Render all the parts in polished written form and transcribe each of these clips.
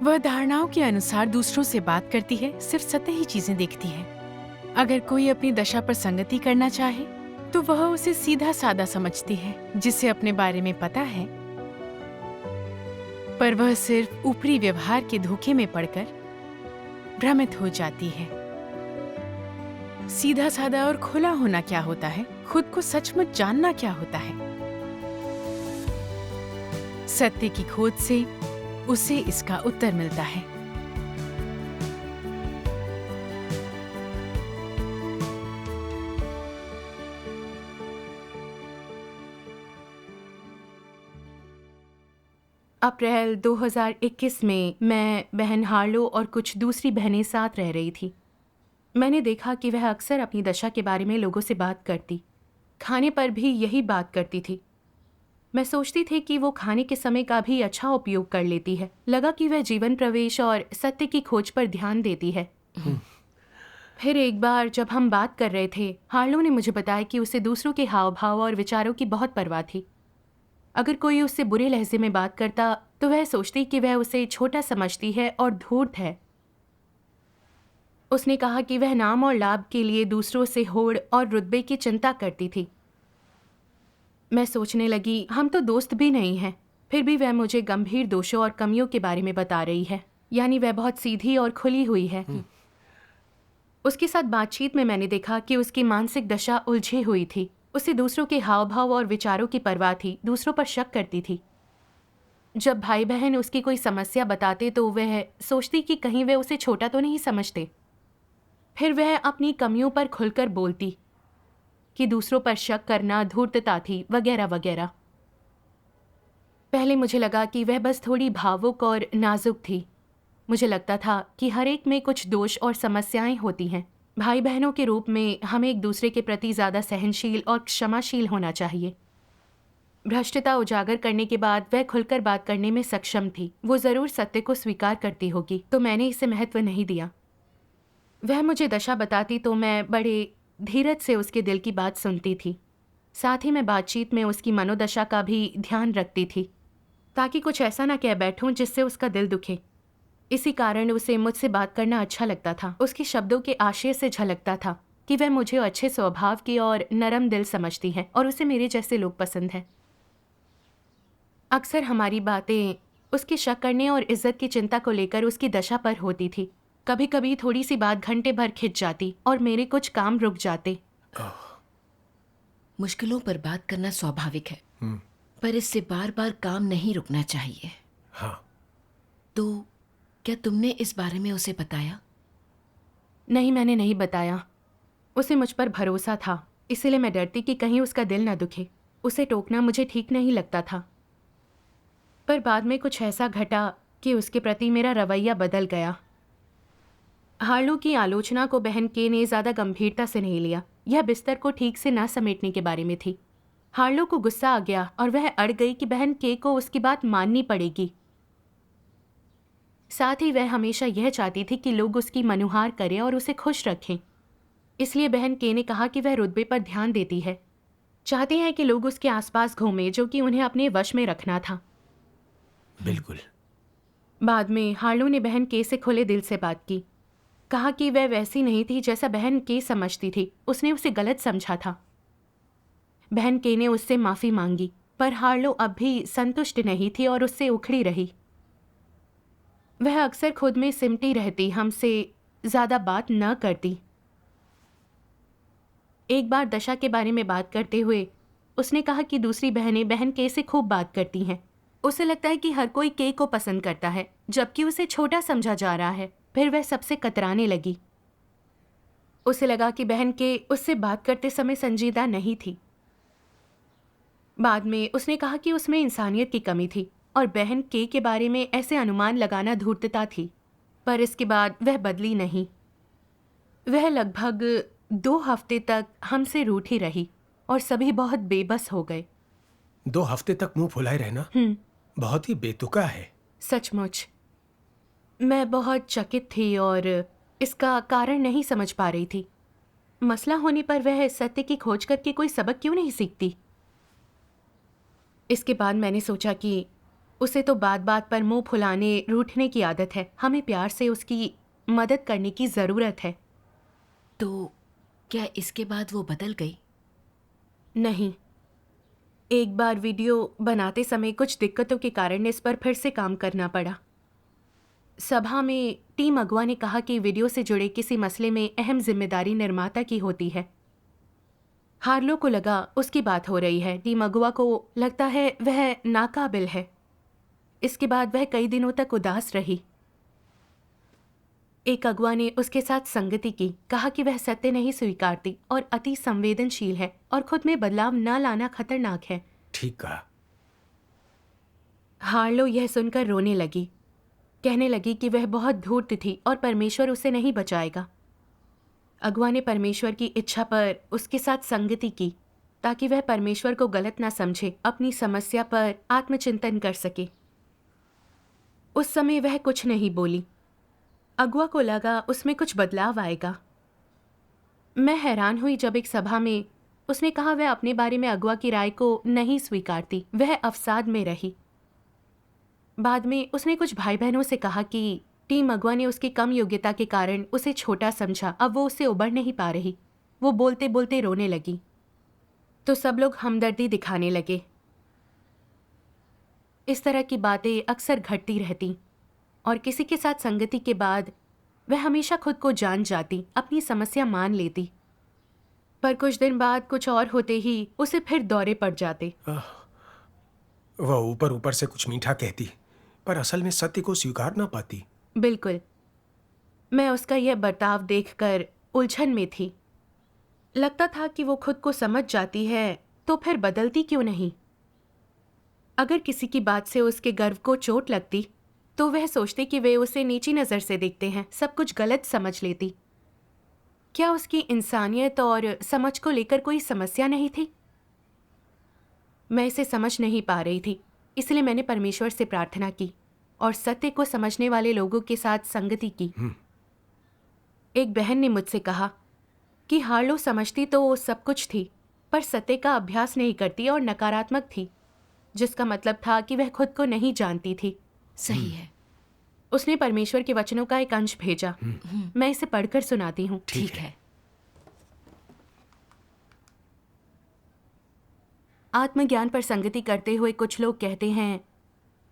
वह धारणाओं के अनुसार दूसरों से बात करती है, सिर्फ सतही चीजें देखती है। अगर कोई अपनी दशा पर संगति करना चाहे तो वह उसे सीधा साधा समझती है, जिसे अपने बारे में पता है, पर वह सिर्फ ऊपरी व्यवहार के धोखे में पड़कर भ्रमित हो जाती है। सीधा साधा और खुला होना क्या होता है, खुद को सचमुच जानना क्या होता है, सत्य की खोज से उसे इसका उत्तर मिलता है। अप्रैल 2021 में मैं बहन हार्लो और कुछ दूसरी बहनें साथ रह रही थी। मैंने देखा कि वह अक्सर अपनी दशा के बारे में लोगों से बात करती, खाने पर भी यही बात करती थी। मैं सोचती थी कि वो खाने के समय का भी अच्छा उपयोग कर लेती है। लगा कि वह जीवन प्रवेश और सत्य की खोज पर ध्यान देती है। फिर एक बार जब हम बात कर रहे थे, हार्लो ने मुझे बताया कि उसे दूसरों के हाव भाव और विचारों की बहुत परवाह थी। अगर कोई उससे बुरे लहजे में बात करता तो वह सोचती कि वह उसे छोटा समझती है और धूर्त है। उसने कहा कि वह नाम और लाभ के लिए दूसरों से होड़ और रुतबे की चिंता करती थी। मैं सोचने लगी, हम तो दोस्त भी नहीं हैं, फिर भी वह मुझे गंभीर दोषों और कमियों के बारे में बता रही है। यानी वह बहुत सीधी और खुली हुई है। उसके साथ बातचीत में मैंने देखा कि उसकी मानसिक दशा उलझी हुई थी। उसे दूसरों के हाव भाव और विचारों की परवाह थी, दूसरों पर शक करती थी। जब भाई बहन उसकी कोई समस्या बताते तो वह सोचती कि कहीं वे उसे छोटा तो नहीं समझते। फिर वह अपनी कमियों पर खुलकर बोलती कि दूसरों पर शक करना धूर्तता थी, वगैरह वगैरह। पहले मुझे लगा कि वह बस थोड़ी भावुक और नाजुक थी। मुझे लगता था कि हर एक में कुछ दोष और समस्याएं होती हैं। भाई बहनों के रूप में हमें एक दूसरे के प्रति ज़्यादा सहनशील और क्षमाशील होना चाहिए। भ्रष्टता उजागर करने के बाद वह खुलकर बात करने में सक्षम थी। वो ज़रूर सत्य को स्वीकार करती होगी, तो मैंने इसे महत्व नहीं दिया। वह मुझे दशा बताती तो मैं बड़े धीरज से उसके दिल की बात सुनती थी। साथ ही मैं बातचीत में उसकी मनोदशा का भी ध्यान रखती थी, ताकि कुछ ऐसा ना कह बैठूं जिससे उसका दिल दुखे। इसी कारण उसे मुझसे बात करना अच्छा लगता था। उसके शब्दों के आशय से झलकता था कि वह मुझे अच्छे स्वभाव की और नरम दिल समझती है और उसे मेरे जैसे लोग पसंद हैं। अक्सर हमारी बातें उसके शक करने और इज्जत की चिंता को लेकर उसकी दशा पर होती थी। कभी कभी थोड़ी सी बात घंटे भर खिंच जाती और मेरे कुछ काम रुक जाते। मुश्किलों पर बात करना स्वाभाविक है, पर इससे बार बार काम नहीं रुकना चाहिए। हाँ। तो क्या तुमने इस बारे में उसे बताया? नहीं, मैंने नहीं बताया। उसे मुझ पर भरोसा था, इसीलिए मैं डरती कि कहीं उसका दिल न दुखे। उसे टोकना मुझे ठीक नहीं लगता था। पर बाद में कुछ ऐसा घटा कि उसके प्रति मेरा रवैया बदल गया। हार्लो की आलोचना को बहन के ने ज़्यादा गंभीरता से नहीं लिया। यह बिस्तर को ठीक से न समेटने के बारे में थी। हार्लो को गुस्सा आ गया और वह अड़ गई कि बहन के को उसकी बात माननी पड़ेगी। साथ ही वह हमेशा यह चाहती थी कि लोग उसकी मनुहार करें और उसे खुश रखें। इसलिए बहन के ने कहा कि वह रुतबे पर ध्यान देती है, चाहती है कि लोग उसके आसपास घूमें, जो कि उन्हें अपने वश में रखना था। बिल्कुल। बाद में हार्लो ने बहन के से खुले दिल से बात की। कहा कि वह वैसी नहीं थी जैसा बहन के समझती थी। उसने उसे गलत समझा था। बहन के ने उससे माफ़ी मांगी, पर हार्लो अब भी संतुष्ट नहीं थी और उससे उखड़ी रही। वह अक्सर खुद में सिमटी रहती, हमसे ज़्यादा बात न करती। एक बार दशा के बारे में बात करते हुए उसने कहा कि दूसरी बहनें बहन के से खूब बात करती हैं। उसे लगता है कि हर कोई के को पसंद करता है, जबकि उसे छोटा समझा जा रहा है। फिर वह सबसे कतराने लगी। उसे लगा कि बहन के उससे बात करते समय संजीदा नहीं थी। बाद में उसने कहा कि उसमें इंसानियत की कमी थी और बहन के बारे में ऐसे अनुमान लगाना धूर्तता थी। पर इसके बाद वह बदली नहीं। वह लगभग 2 हफ्ते तक हमसे रूठी रही और सभी बहुत बेबस हो गए। 2 हफ्ते तक मुंह फुलाए रहना बहुत ही बेतुका है। सचमुच मैं बहुत चकित थी और इसका कारण नहीं समझ पा रही थी। मसला होने पर वह सत्य की खोज करके कोई सबक क्यों नहीं सीखती। इसके बाद मैंने सोचा कि उसे तो बात बात पर मुंह फुलाने रूठने की आदत है। हमें प्यार से उसकी मदद करने की ज़रूरत है। तो क्या इसके बाद वो बदल गई? नहीं, एक बार वीडियो बनाते समय कुछ दिक्कतों के कारण इस पर फिर से काम करना पड़ा। सभा में टीम अगुआ ने कहा कि वीडियो से जुड़े किसी मसले में अहम जिम्मेदारी निर्माता की होती है। हार्लो को लगा उसकी बात हो रही है। टीम अगुआ को लगता है वह नाकाबिल है। इसके बाद वह कई दिनों तक उदास रही। एक अगुआ ने उसके साथ संगति की, कहा कि वह सत्य नहीं स्वीकारती और अति संवेदनशील है और खुद में बदलाव न लाना खतरनाक है। ठीक कहा। हार्लो यह सुनकर रोने लगी। कहने लगी कि वह बहुत धूर्त थी और परमेश्वर उसे नहीं बचाएगा। अगुआ ने परमेश्वर की इच्छा पर उसके साथ संगति की ताकि वह परमेश्वर को गलत ना समझे, अपनी समस्या पर आत्मचिंतन कर सके। उस समय वह कुछ नहीं बोली। अगुआ को लगा उसमें कुछ बदलाव आएगा। मैं हैरान हुई जब एक सभा में उसने कहा वह अपने बारे में अगुआ की राय को नहीं स्वीकारती। वह अवसाद में रही। बाद में उसने कुछ भाई बहनों से कहा कि टीम अगुआ ने उसकी कम योग्यता के कारण उसे छोटा समझा। अब वो उससे उबर नहीं पा रही। वो बोलते बोलते रोने लगी तो सब लोग हमदर्दी दिखाने लगे। इस तरह की बातें अक्सर घटती रहती और किसी के साथ संगति के बाद वह हमेशा खुद को जान जाती, अपनी समस्या मान लेती। पर कुछ दिन बाद कुछ और होते ही उसे फिर दौरे पड़ जाते। वह ऊपर ऊपर से कुछ मीठा कहती पर असल में सत्य को स्वीकार ना पाती। बिल्कुल। मैं उसका यह बर्ताव देखकर उलझन में थी। लगता था कि वो खुद को समझ जाती है तो फिर बदलती क्यों नहीं। अगर किसी की बात से उसके गर्व को चोट लगती तो वह सोचती कि वे उसे नीची नज़र से देखते हैं, सब कुछ गलत समझ लेती। क्या उसकी इंसानियत और समझ को लेकर कोई समस्या नहीं थी? मैं इसे समझ नहीं पा रही थी, इसलिए मैंने परमेश्वर से प्रार्थना की और सत्य को समझने वाले लोगों के साथ संगति की। एक बहन ने मुझसे कहा कि हार्लो समझती तो सब कुछ थी पर सत्य का अभ्यास नहीं करती और नकारात्मक थी, जिसका मतलब था कि वह खुद को नहीं जानती थी। सही है। उसने परमेश्वर के वचनों का एक अंश भेजा। मैं इसे पढ़कर सुनाती हूँ। ठीक है। आत्मज्ञान पर संगति करते हुए कुछ लोग कहते हैं,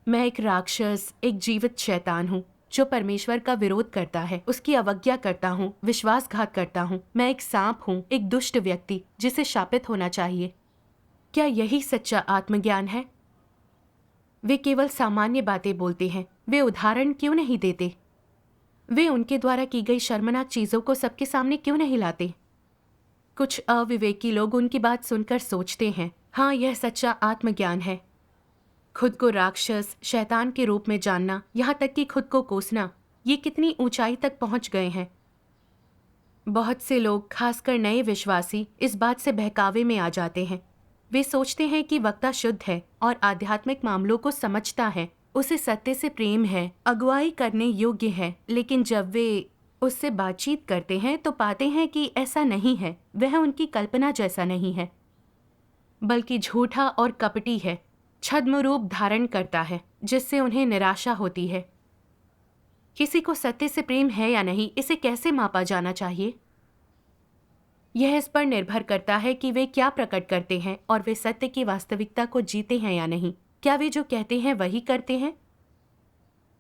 मैं एक राक्षस, एक जीवित शैतान हूँ जो परमेश्वर का विरोध करता है, उसकी अवज्ञा करता हूँ, विश्वासघात करता हूँ। मैं एक सांप हूँ, एक दुष्ट व्यक्ति जिसे शापित होना चाहिए। क्या यही सच्चा आत्मज्ञान है? वे केवल सामान्य बातें बोलते हैं। वे उदाहरण क्यों नहीं देते? वे उनके द्वारा की गई शर्मनाक चीजों को सबके सामने क्यों नहीं लाते? कुछ अविवेकी लोग उनकी बात सुनकर सोचते हैं, हाँ, यह सच्चा आत्मज्ञान है। खुद को राक्षस, शैतान के रूप में जानना, यहाँ तक कि खुद को कोसना, ये कितनी ऊंचाई तक पहुंच गए हैं। बहुत से लोग, खासकर नए विश्वासी, इस बात से बहकावे में आ जाते हैं। वे सोचते हैं कि वक्ता शुद्ध है और आध्यात्मिक मामलों को समझता है, उसे सत्य से प्रेम है, अगुवाई करने योग्य है। लेकिन जब वे उससे बातचीत करते हैं तो पाते हैं कि ऐसा नहीं है। वह उनकी कल्पना जैसा नहीं है, बल्कि झूठा और कपटी है, छद्म रूप धारण करता है, जिससे उन्हें निराशा होती है। किसी को सत्य से प्रेम है या नहीं, इसे कैसे मापा जाना चाहिए? यह इस पर निर्भर करता है कि वे क्या प्रकट करते हैं और वे सत्य की वास्तविकता को जीते हैं या नहीं। क्या वे जो कहते हैं वही करते हैं?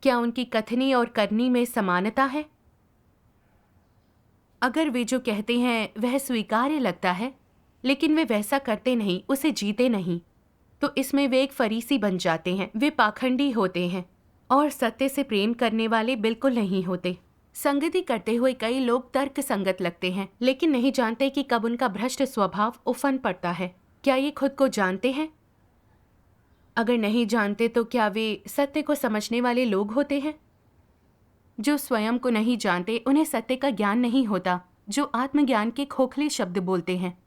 क्या उनकी कथनी और करनी में समानता है? अगर वे जो कहते हैं वह स्वीकार्य लगता है लेकिन वे वैसा करते नहीं, उसे जीते नहीं, तो इसमें वे एक फरीसी बन जाते हैं। वे पाखंडी होते हैं और सत्य से प्रेम करने वाले बिल्कुल नहीं होते। संगति करते हुए कई लोग तर्क संगत लगते हैं लेकिन नहीं जानते कि कब उनका भ्रष्ट स्वभाव उफन पड़ता है। क्या ये खुद को जानते हैं? अगर नहीं जानते तो क्या वे सत्य को समझने वाले लोग होते हैं? जो स्वयं को नहीं जानते, उन्हें सत्य का ज्ञान नहीं होता। जो आत्मज्ञान के खोखले शब्द बोलते हैं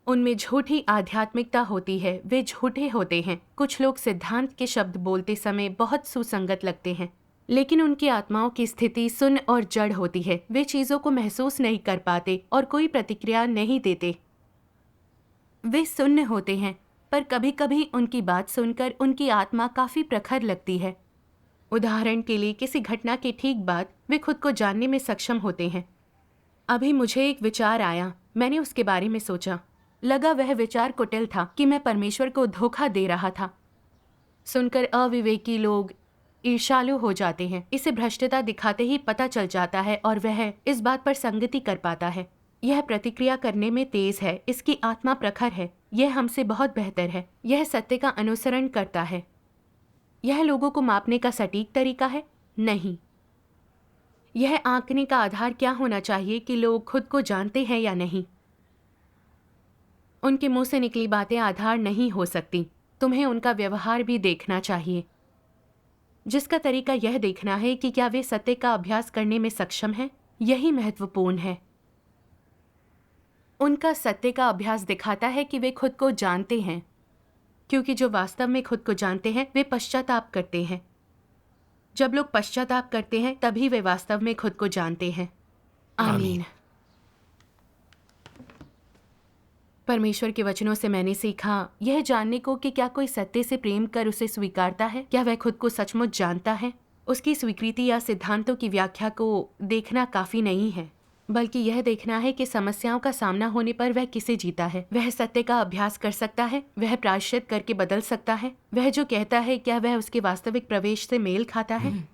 उनमें झूठी आध्यात्मिकता होती है, वे झूठे होते हैं। कुछ लोग सिद्धांत के शब्द बोलते समय बहुत सुसंगत लगते हैं लेकिन उनकी आत्माओं की स्थिति सुन्न और जड़ होती है। वे चीजों को महसूस नहीं कर पाते और कोई प्रतिक्रिया नहीं देते। वे सुन्न होते हैं पर कभी कभी उनकी बात सुनकर उनकी आत्मा काफी प्रखर लगती है। उदाहरण के लिए किसी घटना के ठीक बाद वे खुद को जानने में सक्षम होते हैं। अभी मुझे एक विचार आया, मैंने उसके बारे में सोचा। लगा वह विचार कुटिल था कि मैं परमेश्वर को धोखा दे रहा था। सुनकर अविवेकी लोग ईर्ष्यालु हो जाते हैं। इसे भ्रष्टता दिखाते ही पता चल जाता है और वह इस बात पर संगति कर पाता है। यह प्रतिक्रिया करने में तेज है, इसकी आत्मा प्रखर है, यह हमसे बहुत बेहतर है, यह सत्य का अनुसरण करता है। यह लोगों को मापने का सटीक तरीका है? नहीं। यह आंकने का आधार क्या होना चाहिए कि लोग खुद को जानते हैं या नहीं? उनके मुंह से निकली बातें आधार नहीं हो सकती। तुम्हें उनका व्यवहार भी देखना चाहिए, जिसका तरीका यह देखना है कि क्या वे सत्य का अभ्यास करने में सक्षम हैं। यही महत्वपूर्ण है। उनका सत्य का अभ्यास दिखाता है कि वे खुद को जानते हैं, क्योंकि जो वास्तव में खुद को जानते हैं वे पश्चाताप करते हैं। जब लोग पश्चाताप करते हैं तभी वे वास्तव में खुद को जानते हैं। आमीन। परमेश्वर के वचनों से मैंने सीखा यह जानने को कि क्या कोई सत्य से प्रेम कर उसे स्वीकारता है, क्या वह खुद को सचमुच जानता है। उसकी स्वीकृति या सिद्धांतों की व्याख्या को देखना काफी नहीं है, बल्कि यह देखना है कि समस्याओं का सामना होने पर वह किसे जीता है। वह सत्य का अभ्यास कर सकता है, वह प्रायश्चित करके बदल सकता है। वह जो कहता है क्या वह उसके वास्तविक प्रवेश से मेल खाता है।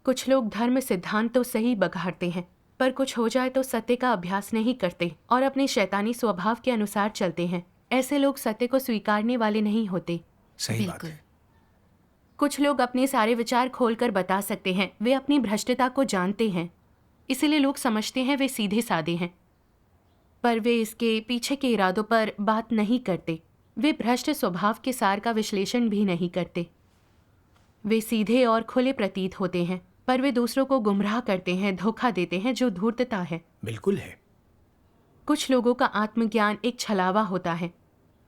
कुछ लोग धर्म सिद्धांत तो सही बघाड़ते हैं, पर कुछ हो जाए तो सत्य का अभ्यास नहीं करते और अपने शैतानी स्वभाव के अनुसार चलते हैं। ऐसे लोग सत्य को स्वीकारने वाले नहीं होते। सही बात है। कुछ लोग अपने सारे विचार खोलकर बता सकते हैं, वे अपनी भ्रष्टता को जानते हैं, इसलिए लोग समझते हैं वे सीधे साधे हैं, पर वे इसके पीछे के इरादों पर बात नहीं करते। वे भ्रष्ट स्वभाव के सार का विश्लेषण भी नहीं करते। वे सीधे और खुले प्रतीत होते हैं, पर वे दूसरों को गुमराह करते हैं, धोखा देते हैं, जो धूर्तता है। बिल्कुल है। कुछ लोगों का आत्मज्ञान एक छलावा होता है।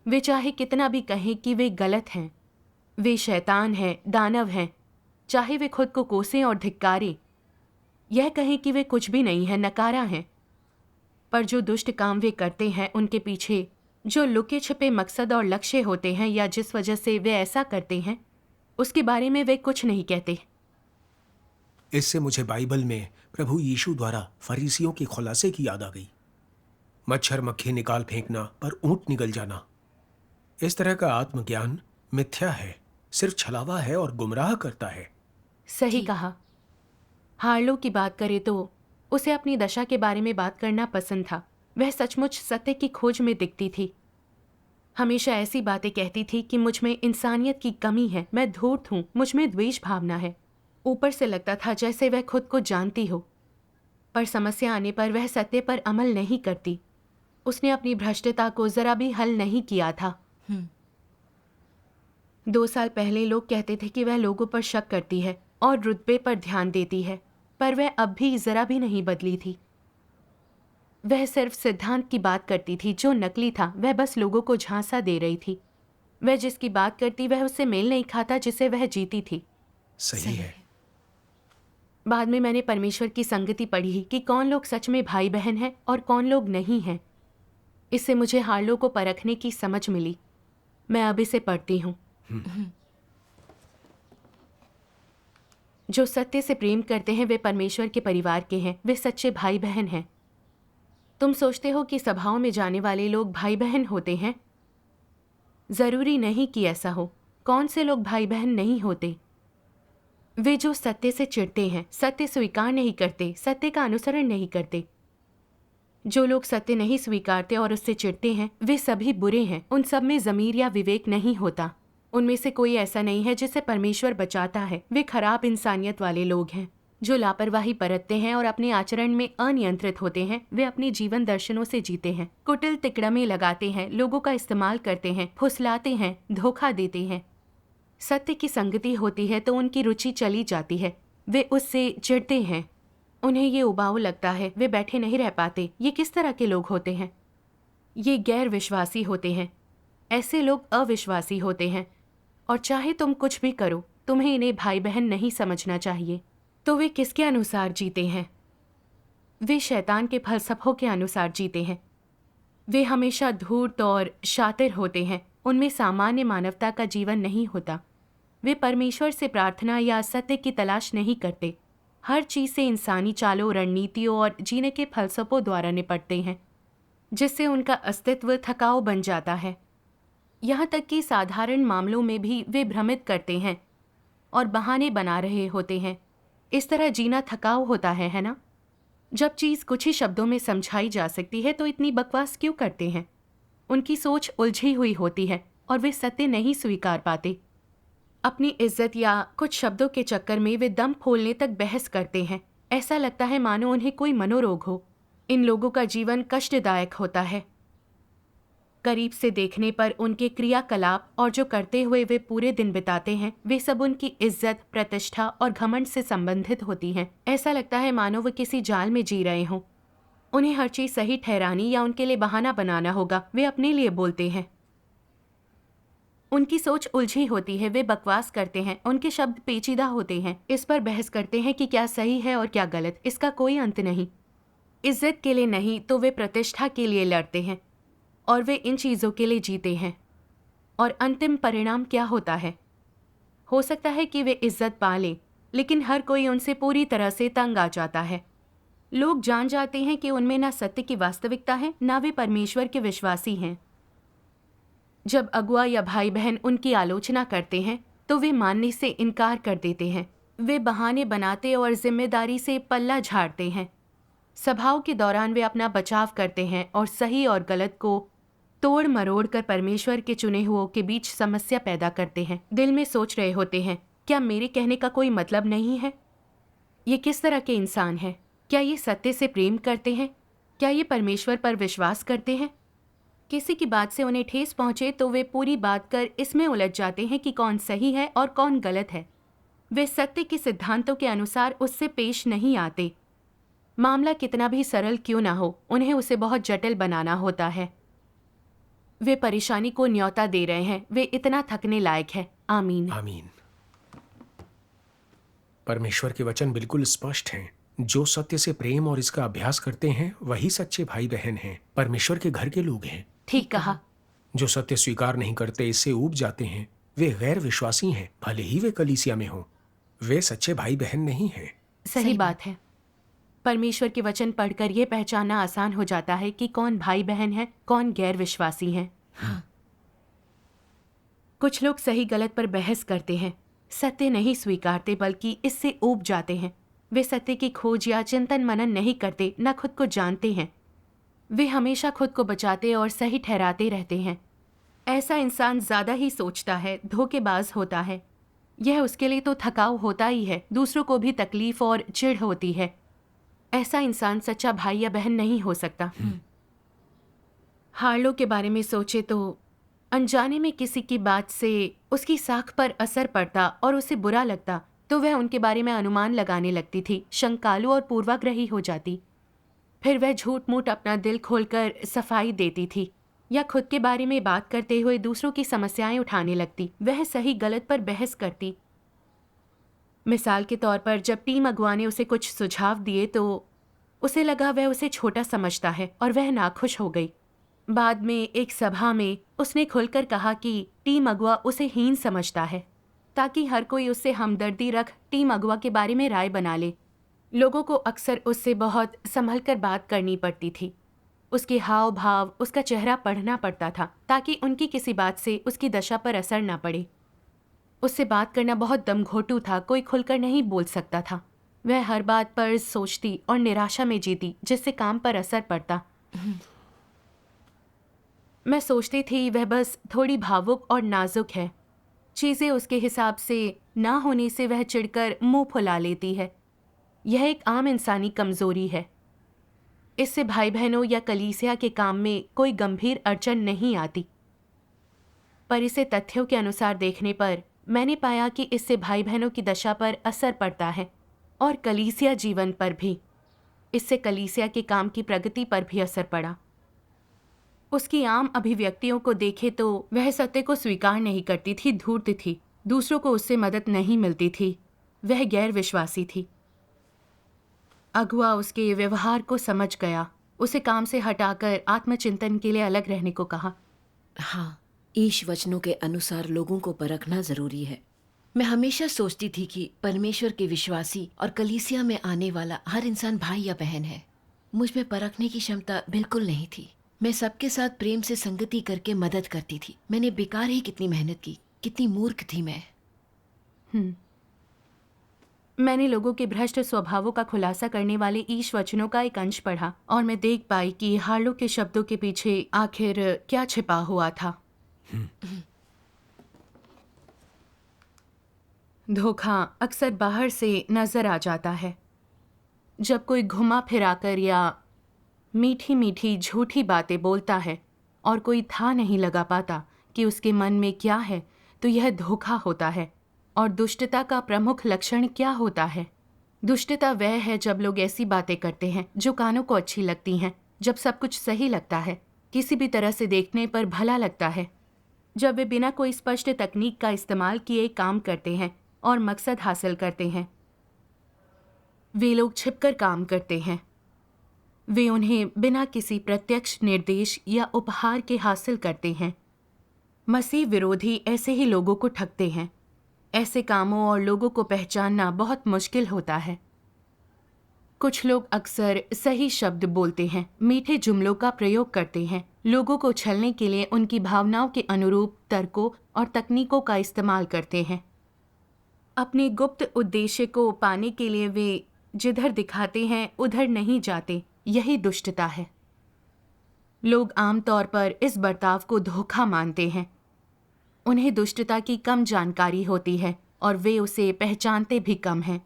वे चाहे कितना भी कहें कि वे गलत हैं, वे शैतान हैं, दानव हैं, चाहे वे खुद को कोसें और धिक्कारें, यह कहें कि वे कुछ भी नहीं है, नकारा हैं, पर जो दुष्ट काम वे करते हैं उनके पीछे जो लुके छिपे मकसद और लक्ष्य होते हैं या जिस वजह से वे ऐसा करते हैं उसके बारे में वे कुछ नहीं कहते। इससे मुझे बाइबल में प्रभु यीशु द्वारा फरीसियों के खुलासे की याद आ गई। मच्छर मक्खी निकाल फेंकना पर ऊंट निगल जाना। इस तरह का आत्मज्ञान मिथ्या है, सिर्फ छलावा है और गुमराह करता है। सही कहा। हार्लो की बात करें तो उसे अपनी दशा के बारे में बात करना पसंद था। वह सचमुच सत्य की खोज में दिखती थी। हमेशा ऐसी बातें कहती थी कि मुझ में इंसानियत की कमी है, मैं धूर्त हूँ, मुझ में द्वेष भावना है। ऊपर से लगता था जैसे वह खुद को जानती हो, पर समस्या आने पर वह सत्य पर अमल नहीं करती। उसने अपनी भ्रष्टता को जरा भी हल नहीं किया था। 2 साल पहले लोग कहते थे कि वह लोगों पर शक करती है और रुतबे पर ध्यान देती है, पर वह अब भी जरा भी नहीं बदली थी। वह सिर्फ सिद्धांत की बात करती थी जो नकली था। वह बस लोगों को झांसा दे रही थी। वह जिसकी बात करती वह उससे मेल नहीं खाता जिसे वह जीती थी। सही है। बाद में मैंने परमेश्वर की संगति पढ़ी कि कौन लोग सच में भाई बहन हैं और कौन लोग नहीं हैं। इससे मुझे हार्लो को परखने की समझ मिली। मैं अब इसे पढ़ती हूँ। जो सत्य से प्रेम करते हैं वे परमेश्वर के परिवार के हैं, वे सच्चे भाई बहन हैं। तुम सोचते हो कि सभाओं में जाने वाले लोग भाई बहन होते हैं? जरूरी नहीं कि ऐसा हो। कौन से लोग भाई बहन नहीं होते? वे जो सत्य से चिढ़ते हैं, सत्य स्वीकार नहीं करते, सत्य का अनुसरण नहीं करते। जो लोग सत्य नहीं स्वीकारते और उससे चिढ़ते हैं वे सभी बुरे हैं। उन सब में ज़मीर या विवेक नहीं होता। उनमें से कोई ऐसा नहीं है जिसे परमेश्वर बचाता है। वे खराब इंसानियत वाले लोग हैं जो लापरवाही बरतते हैं और अपने आचरण में अनियंत्रित होते हैं। वे अपने जीवन दर्शनों से जीते हैं, कुटिल तिकड़मे लगाते हैं, लोगों का इस्तेमाल करते हैं, फुसलाते हैं, धोखा देते हैं। सत्य की संगति होती है तो उनकी रुचि चली जाती है। वे उससे चिढ़ते हैं, उन्हें ये उबाऊ लगता है, वे बैठे नहीं रह पाते। ये किस तरह के लोग होते हैं? ये गैर विश्वासी होते हैं। ऐसे लोग अविश्वासी होते हैं और चाहे तुम कुछ भी करो तुम्हें इन्हें भाई बहन नहीं समझना चाहिए। तो वे किसके अनुसार जीते हैं? वे शैतान के फलसफों के अनुसार जीते हैं। वे हमेशा धूर्त और शातिर होते हैं। उनमें सामान्य मानवता का जीवन नहीं होता। वे परमेश्वर से प्रार्थना या सत्य की तलाश नहीं करते। हर चीज़ से इंसानी चालों, रणनीतियों और जीने के फलसफों द्वारा निपटते हैं, जिससे उनका अस्तित्व थकाऊ बन जाता है। यहाँ तक कि साधारण मामलों में भी वे भ्रमित करते हैं और बहाने बना रहे होते हैं। इस तरह जीना थकाऊ होता है ना? जब चीज़ कुछ ही शब्दों में समझाई जा सकती है तो इतनी बकवास क्यों करते हैं? उनकी सोच उलझी हुई होती है और वे सत्य नहीं स्वीकार पाते। अपनी इज्जत या कुछ शब्दों के चक्कर में वे दम फूलने तक बहस करते हैं। ऐसा लगता है मानो उन्हें कोई मनोरोग हो। इन लोगों का जीवन कष्टदायक होता है। करीब से देखने पर उनके क्रियाकलाप और जो करते हुए वे पूरे दिन बिताते हैं, वे सब उनकी इज्जत, प्रतिष्ठा और घमंड से संबंधित होती हैं। ऐसा लगता है मानो वे किसी जाल में जी रहे हों। उन्हें हर चीज सही ठहरानी या उनके लिए बहाना बनाना होगा। वे अपने लिए बोलते हैं। उनकी सोच उलझी होती है। वे बकवास करते हैं। उनके शब्द पेचीदा होते हैं। इस पर बहस करते हैं कि क्या सही है और क्या गलत। इसका कोई अंत नहीं। इज्जत के लिए नहीं तो वे प्रतिष्ठा के लिए लड़ते हैं और वे इन चीज़ों के लिए जीते हैं। और अंतिम परिणाम क्या होता है? हो सकता है कि वे इज्जत पा लें, लेकिन हर कोई उनसे पूरी तरह से तंग आ जाता है। लोग जान जाते हैं कि उनमें ना सत्य की वास्तविकता है, ना वे परमेश्वर के विश्वासी हैं। जब अगुआ या भाई बहन उनकी आलोचना करते हैं तो वे मानने से इनकार कर देते हैं। वे बहाने बनाते और जिम्मेदारी से पल्ला झाड़ते हैं। सभाओं के दौरान वे अपना बचाव करते हैं और सही और गलत को तोड़ मरोड़ कर परमेश्वर के चुने हुओं के बीच समस्या पैदा करते हैं। दिल में सोच रहे होते हैं, क्या मेरे कहने का कोई मतलब नहीं है? ये किस तरह के इंसान हैं? क्या ये सत्य से प्रेम करते हैं? क्या ये परमेश्वर पर विश्वास करते हैं? किसी की बात से उन्हें ठेस पहुंचे तो वे पूरी बात कर इसमें उलझ जाते हैं कि कौन सही है और कौन गलत है। वे सत्य के सिद्धांतों के अनुसार उससे पेश नहीं आते। मामला कितना भी सरल क्यों ना हो, उन्हें उसे बहुत जटिल बनाना होता है। वे परेशानी को न्योता दे रहे हैं। वे इतना थकने लायक है। आमीन। आमीन। परमेश्वर के वचन बिल्कुल स्पष्ट हैं। जो सत्य से प्रेम और इसका अभ्यास करते हैं वही सच्चे भाई बहन हैं, परमेश्वर के घर के लोग हैं। ठीक कहा। जो सत्य स्वीकार नहीं करते, इससे ऊब जाते हैं, वे गैर विश्वासी हैं, भले ही वे कलीसिया में हों। वे सच्चे भाई बहन नहीं हैं। सही बात है। परमेश्वर के वचन पढ़कर यह पहचानना आसान हो जाता है कि कौन भाई बहन है, कौन गैर विश्वासी हैं। हाँ। कुछ लोग सही गलत पर बहस करते हैं, सत्य नहीं स्वीकारते बल्कि इससे ऊब जाते हैं। वे सत्य की खोज या चिंतन मनन नहीं करते, न खुद को जानते हैं। वे हमेशा खुद को बचाते और सही ठहराते रहते हैं। ऐसा इंसान ज्यादा ही सोचता है, धोखेबाज होता है। यह उसके लिए तो थकाऊ होता ही है, दूसरों को भी तकलीफ और चिढ़ होती है। ऐसा इंसान सच्चा भाई या बहन नहीं हो सकता। हार्लो के बारे में सोचे तो अनजाने में किसी की बात से उसकी साख पर असर पड़ता और उसे बुरा लगता तो वह उनके बारे में अनुमान लगाने लगती थी, शंकालु और पूर्वाग्रही हो जाती। फिर वह झूठ मूठ अपना दिल खोलकर सफाई देती थी या खुद के बारे में बात करते हुए दूसरों की समस्याएं उठाने लगती। वह सही गलत पर बहस करती। मिसाल के तौर पर जब टीम अगुआ ने उसे कुछ सुझाव दिए तो उसे लगा वह उसे छोटा समझता है और वह नाखुश हो गई। बाद में एक सभा में उसने खुलकर कहा कि टीम अगुआ उसे हीन समझता है, ताकि हर कोई उससे हमदर्दी रख टीम अगुआ के बारे में राय बना ले। लोगों को अक्सर उससे बहुत संभल कर बात करनी पड़ती थी। उसके हाव भाव, उसका चेहरा पढ़ना पड़ता था ताकि उनकी किसी बात से उसकी दशा पर असर न पड़े। उससे बात करना बहुत दमघोटू था, कोई खुलकर नहीं बोल सकता था। वह हर बात पर सोचती और निराशा में जीती, जिससे काम पर असर पड़ता। मैं सोचती थी वह बस थोड़ी भावुक और नाजुक है। चीज़ें उसके हिसाब से ना होने से वह चिढ़कर मुंह फुला लेती है। यह एक आम इंसानी कमजोरी है। इससे भाई बहनों या कलीसिया के काम में कोई गंभीर अड़चन नहीं आती, पर इसे तथ्यों के अनुसार देखने पर मैंने पाया कि इससे भाई बहनों की दशा पर असर पड़ता है और कलीसिया जीवन पर भी। इससे कलीसिया के काम की प्रगति पर भी असर पड़ा। उसकी आम अभिव्यक्तियों को देखे तो वह सत्य को स्वीकार नहीं करती थी, धूर्त थी, दूसरों को उससे मदद नहीं मिलती थी, वह गैर विश्वासी थी। अगुआ उसके व्यवहार को समझ गया उसे काम से हटाकर आत्मचिंतन के लिए अलग रहने को कहा। हाँ, ईश वचनों के अनुसार लोगों को परखना जरूरी है। मैं हमेशा सोचती थी कि परमेश्वर के विश्वासी और कलीसिया में आने वाला हर इंसान भाई या बहन है। मुझ में परखने की क्षमता बिल्कुल नहीं थी। मैं सबके साथ प्रेम से संगति करके मदद करती थी। मैंने बेकार ही कितनी मेहनत की, कितनी मूर्ख थी मैं। मैंने लोगों के भ्रष्ट स्वभावों का खुलासा करने वाले ईश वचनों का एक अंश पढ़ा और मैं देख पाई कि हार्लो के शब्दों के पीछे आखिर क्या छिपा हुआ था। धोखा अक्सर बाहर से नजर आ जाता है। जब कोई घुमा फिराकर या मीठी मीठी झूठी बातें बोलता है और कोई था नहीं लगा पाता कि उसके मन में क्या है, तो यह धोखा होता है। और दुष्टता का प्रमुख लक्षण क्या होता है? दुष्टता वह है जब लोग ऐसी बातें करते हैं जो कानों को अच्छी लगती हैं, जब सब कुछ सही लगता है, किसी भी तरह से देखने पर भला लगता है, जब वे बिना कोई स्पष्ट तकनीक का इस्तेमाल किए काम करते हैं और मकसद हासिल करते हैं। वे लोग छिपकर काम करते हैं। वे उन्हें बिना किसी प्रत्यक्ष निर्देश या उपहार के हासिल करते हैं। मसीह विरोधी ऐसे ही लोगों को ठगते हैं। ऐसे कामों और लोगों को पहचानना बहुत मुश्किल होता है। कुछ लोग अक्सर सही शब्द बोलते हैं, मीठे जुमलों का प्रयोग करते हैं, लोगों को छलने के लिए उनकी भावनाओं के अनुरूप तर्कों और तकनीकों का इस्तेमाल करते हैं। अपने गुप्त उद्देश्य को पाने के लिए वे जिधर दिखाते हैं उधर नहीं जाते। यही दुष्टता है। लोग आमतौर पर इस बर्ताव को धोखा मानते हैं। उन्हें दुष्टता की कम जानकारी होती है और वे उसे पहचानते भी कम हैं।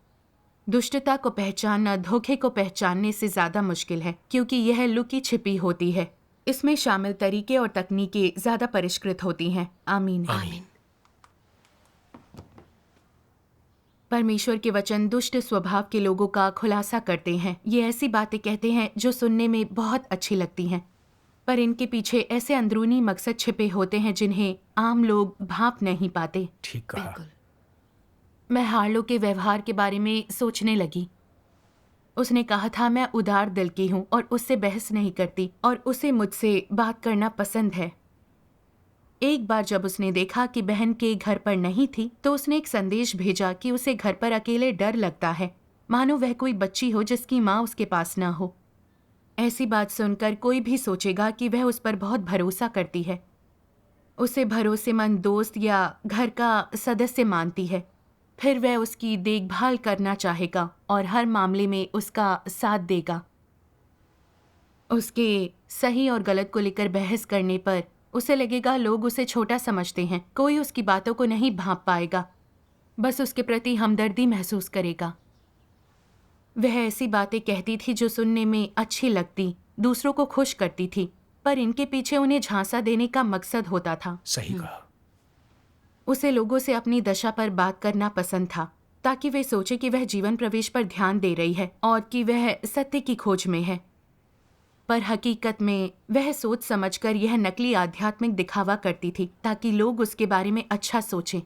दुष्टता को पहचानना धोखे को पहचानने से ज़्यादा मुश्किल है, क्योंकि यह लुकी छिपी होती है। इसमें शामिल तरीके और तकनीकें ज़्यादा परिष्कृत होती हैं। आमीन। आमीन। परमेश्वर के वचन दुष्ट स्वभाव के लोगों का खुलासा करते हैं। ये ऐसी बातें कहते हैं जो सुनने में बहुत अच्छी लगती हैं, पर इनके पीछे ऐसे अंदरूनी मकसद छिपे होते हैं जिन्हें आम लोग भांप नहीं पाते। ठीक कहा। बिल्कुल। मैं हार्लो के व्यवहार के बारे में सोचने लगी। उसने कहा था, मैं उदार दिल की हूँ और उससे बहस नहीं करती और उसे मुझसे बात करना पसंद है। एक बार जब उसने देखा कि बहन के घर पर नहीं थी, तो उसने एक संदेश भेजा कि उसे घर पर अकेले डर लगता है, मानो वह कोई बच्ची हो जिसकी माँ उसके पास ना हो। ऐसी बात सुनकर कोई भी सोचेगा कि वह उस पर बहुत भरोसा करती है, उसे भरोसेमंद दोस्त या घर का सदस्य मानती है। फिर वह उसकी देखभाल करना चाहेगा और हर मामले में उसका साथ देगा। उसके सही और गलत को लेकर बहस करने पर उसे लगेगा लोग उसे छोटा समझते हैं। कोई उसकी बातों को नहीं भांप पाएगा, बस उसके प्रति हमदर्दी महसूस करेगा। वह ऐसी बातें कहती थी जो सुनने में अच्छी लगती, दूसरों को खुश करती थी, पर इनके पीछे उन्हें झांसा देने का मकसद होता था। सही कहा। उसे लोगों से अपनी दशा पर बात करना पसंद था, ताकि वे सोचे कि वह जीवन प्रवेश पर ध्यान दे रही है और कि वह सत्य की खोज में है। पर हकीकत में वह सोच समझकर यह नकली आध्यात्मिक दिखावा करती थी, ताकि लोग उसके बारे में अच्छा सोचें।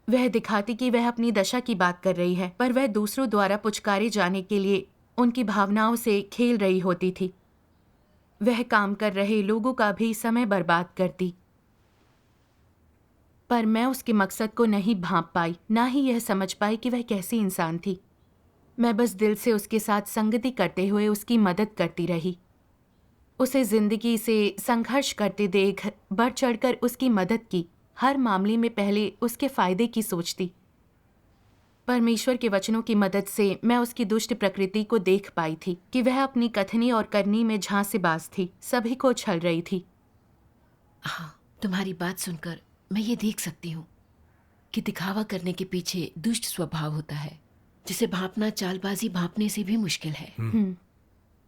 वह दिखाती कि वह अपनी दशा की बात कर रही है, पर वह दूसरों द्वारा पुचकारे जाने के लिए उनकी भावनाओं से खेल रही होती थी। वह काम कर रहे लोगों का भी समय बर्बाद करती। पर मैं उसके मकसद को नहीं भांप पाई, ना ही यह समझ पाई कि वह कैसी इंसान थी। मैं बस दिल से उसके साथ संगति करते हुए उसकी मदद करती रही। उसे जिंदगी से संघर्ष करते देख बढ़ चढ़कर उसकी मदद की। हर मामले में पहले उसके फायदे की सोचती। परमेश्वर के वचनों की मदद से मैं उसकी दुष्ट प्रकृति को देख पाई थी कि वह अपनी कथनी और करनी में झांसेबाज थी, सभी को छल रही थी। हाँ, तुम्हारी बात सुनकर मैं ये देख सकती हूँ कि दिखावा करने के पीछे दुष्ट स्वभाव होता है, जिसे भांपना चालबाजी भांपने से भी मुश्किल है।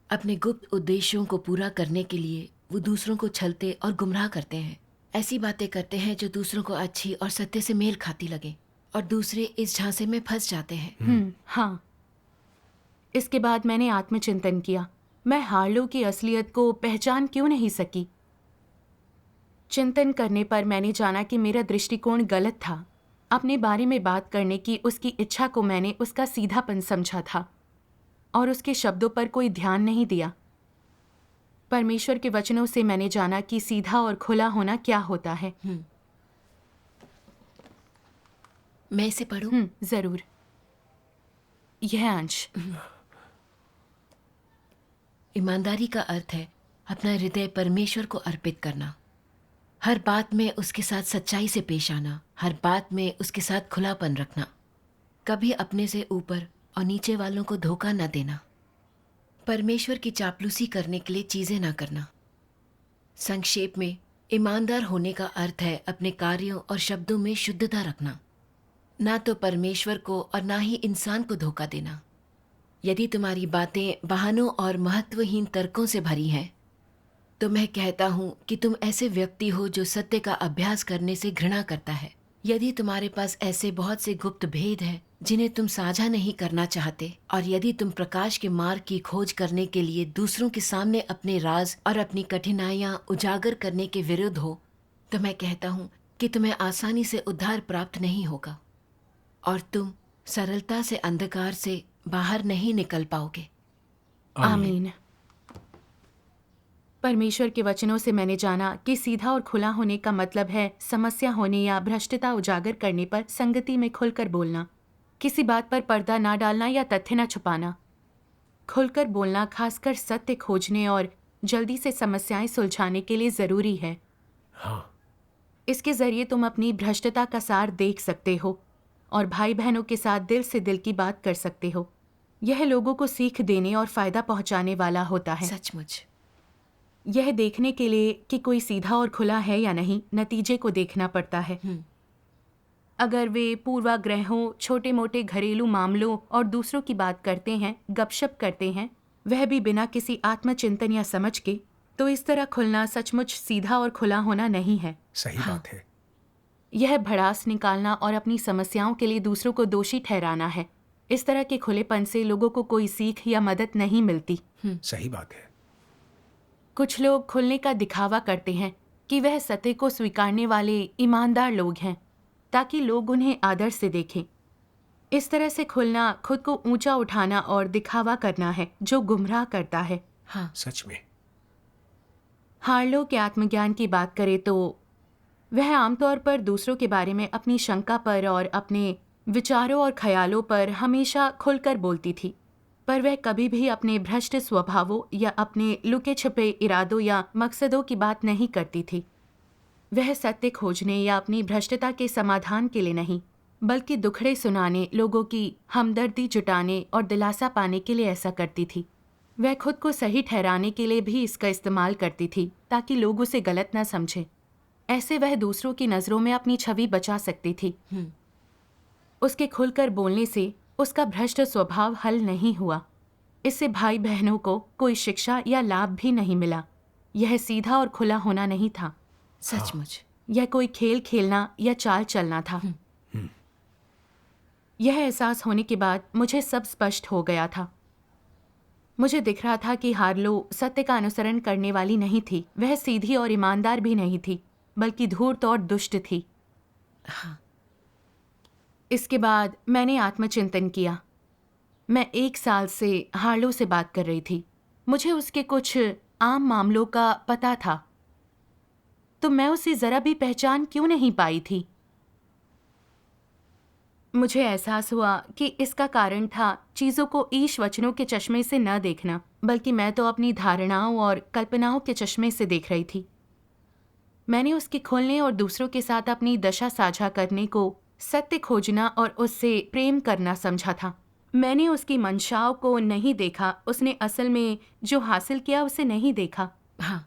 अपने गुप्त उद्देश्यों को पूरा करने के लिए वो दूसरों को छलते और गुमराह करते हैं। ऐसी बातें करते हैं जो दूसरों को अच्छी और सत्य से मेल खाती लगे, और दूसरे इस झांसे में फंस जाते हैं। हाँ। इसके बाद मैंने आत्मचिंतन किया। मैं हार्लो की असलियत को पहचान क्यों नहीं सकी? चिंतन करने पर मैंने जाना कि मेरा दृष्टिकोण गलत था। अपने बारे में बात करने की उसकी इच्छा को मैंने उसका सीधापन समझा था। और उसके शब्दों पर कोई ध्यान नहीं दिया। परमेश्वर के वचनों से मैंने जाना कि सीधा और खुला होना क्या होता है। मैं इसे पढ़ूं? जरूर। यह अंश। ईमानदारी का अर्थ है अपना हृदय परमेश्वर को अर्पित करना, हर बात में उसके साथ सच्चाई से पेश आना, हर बात में उसके साथ खुलापन रखना, कभी अपने से ऊपर और नीचे वालों को धोखा न देना, परमेश्वर की चापलूसी करने के लिए चीजें ना करना। संक्षेप में, ईमानदार होने का अर्थ है अपने कार्यों और शब्दों में शुद्धता रखना, ना तो परमेश्वर को और ना ही इंसान को धोखा देना। यदि तुम्हारी बातें बहानों और महत्वहीन तर्कों से भरी हैं, तो मैं कहता हूँ कि तुम ऐसे व्यक्ति हो जो सत्य का अभ्यास करने से घृणा करता है। यदि तुम्हारे पास ऐसे बहुत से गुप्त भेद हैं जिन्हें तुम साझा नहीं करना चाहते, और यदि तुम प्रकाश के मार्ग की खोज करने के लिए दूसरों के सामने अपने राज और अपनी कठिनाइयाँ उजागर करने के विरुद्ध हो, तो मैं कहता हूँ कि तुम्हें आसानी से उद्धार प्राप्त नहीं होगा और तुम सरलता से अंधकार से बाहर नहीं निकल पाओगे। आमीन। परमेश्वर के वचनों से मैंने जाना कि सीधा और खुला होने का मतलब है समस्या होने या भ्रष्टता उजागर करने पर संगति में खुलकर बोलना, किसी बात पर पर्दा ना डालना या तथ्य ना छुपाना। खुलकर बोलना खासकर सत्य खोजने और जल्दी से समस्याएं सुलझाने के लिए जरूरी है। हाँ। इसके जरिए तुम अपनी भ्रष्टता का सार देख सकते हो और भाई बहनों के साथ दिल से दिल की बात कर सकते हो। यह लोगों को सीख देने और फायदा पहुंचाने वाला होता है। सचमुच। यह देखने के लिए कि कोई सीधा और खुला है या नहीं, नतीजे को देखना पड़ता है। अगर वे पूर्वाग्रहों, छोटे मोटे घरेलू मामलों और दूसरों की बात करते हैं, गपशप करते हैं, वह भी बिना किसी आत्मचिंतन या समझ के, तो इस तरह खुलना सचमुच सीधा और खुला होना नहीं है। सही बात है। यह भड़ास निकालना और अपनी समस्याओं के लिए दूसरों को दोषी ठहराना है। इस तरह के खुलेपन से लोगों को कोई सीख या मदद नहीं मिलती। सही बात है। कुछ लोग खुलने का दिखावा करते हैं कि वह सत्य को स्वीकारने वाले ईमानदार लोग हैं, ताकि लोग उन्हें आदर से देखें। इस तरह से खुलना खुद को ऊंचा उठाना और दिखावा करना है, जो गुमराह करता है। हाँ, सच में। हार्लो के आत्मज्ञान की बात करें तो वह आमतौर पर दूसरों के बारे में अपनी शंका पर और अपने विचारों और ख्यालों पर हमेशा खुलकर बोलती थी, पर वह कभी भी अपने भ्रष्ट स्वभावों या अपने लुके छिपे इरादों या मकसदों की बात नहीं करती थी। वह सत्य खोजने या अपनी भ्रष्टता के समाधान के लिए नहीं, बल्कि दुखड़े सुनाने, लोगों की हमदर्दी जुटाने और दिलासा पाने के लिए ऐसा करती थी। वह खुद को सही ठहराने के लिए भी इसका इस्तेमाल करती थी, ताकि लोग उसे गलत न समझें। ऐसे वह दूसरों की नज़रों में अपनी छवि बचा सकती थी। उसके खुलकर बोलने से उसका भ्रष्ट स्वभाव हल नहीं हुआ। इससे भाई बहनों को कोई शिक्षा या लाभ भी नहीं मिला। यह सीधा और खुला होना नहीं था। सचमुच। यह कोई खेल खेलना या चाल चलना था। यह एहसास होने के बाद मुझे सब स्पष्ट हो गया था। मुझे दिख रहा था कि हार्लो सत्य का अनुसरण करने वाली नहीं थी। वह सीधी और ईमानदार भी नहीं थी, बल्कि धूर्त और दुष्ट थी। हाँ। इसके बाद मैंने आत्मचिंतन किया। मैं 1 साल से हार्लो से बात कर रही थी। मुझे उसके कुछ आम मामलों का पता था, तो मैं उसे जरा भी पहचान क्यों नहीं पाई थी। मुझे एहसास हुआ कि इसका कारण था चीज़ों को ईश वचनों के चश्मे से न देखना, बल्कि मैं तो अपनी धारणाओं और कल्पनाओं के चश्मे से देख रही थी। मैंने उसके खोलने और दूसरों के साथ अपनी दशा साझा करने को सत्य खोजना और उससे प्रेम करना समझा था। मैंने उसकी मंशाओं को नहीं देखा। उसने असल में जो हासिल किया उसे नहीं देखा। हाँ।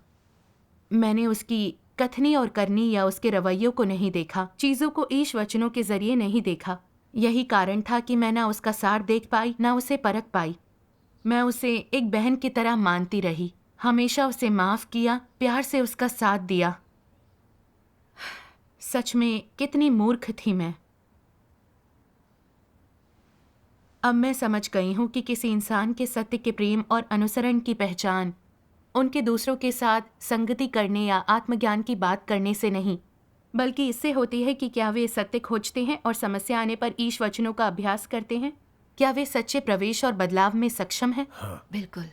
मैंने उसकी कथनी और करनी या उसके रवैयों को नहीं देखा। चीज़ों को ईश वचनों के जरिए नहीं देखा। यही कारण था कि मैं ना उसका सार देख पाई, ना उसे परख पाई। मैं उसे एक बहन की तरह मानती रही, हमेशा उसे माफ़ किया, प्यार से उसका साथ दिया। सच में कितनी मूर्ख थी मैं। अब मैं समझ गई हूँ कि किसी इंसान के सत्य के प्रेम और अनुसरण की पहचान उनके दूसरों के साथ संगति करने या आत्मज्ञान की बात करने से नहीं, बल्कि इससे होती है कि क्या वे सत्य खोजते हैं और समस्या आने पर ईश वचनों का अभ्यास करते हैं। क्या वे सच्चे प्रवेश और बदलाव में सक्षम हैं? हाँ, बिल्कुल।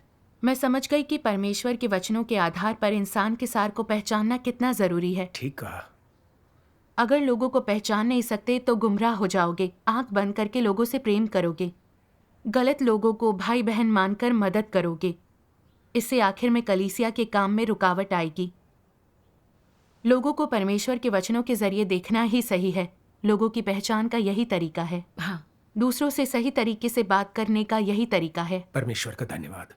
मैं समझ गई कि परमेश्वर के वचनों के आधार पर इंसान के सार को पहचानना कितना जरूरी है। ठीक कहा। अगर लोगों को पहचान नहीं सकते तो गुमराह हो जाओगे, आंख बंद करके लोगों से प्रेम करोगे, गलत लोगों को भाई बहन मानकर मदद करोगे। इससे आखिर में कलीसिया के काम में रुकावट आएगी। लोगों को परमेश्वर के वचनों के जरिए देखना ही सही है। लोगों की पहचान का यही तरीका है। हाँ, दूसरों से सही तरीके से बात करने का यही तरीका है। परमेश्वर का धन्यवाद।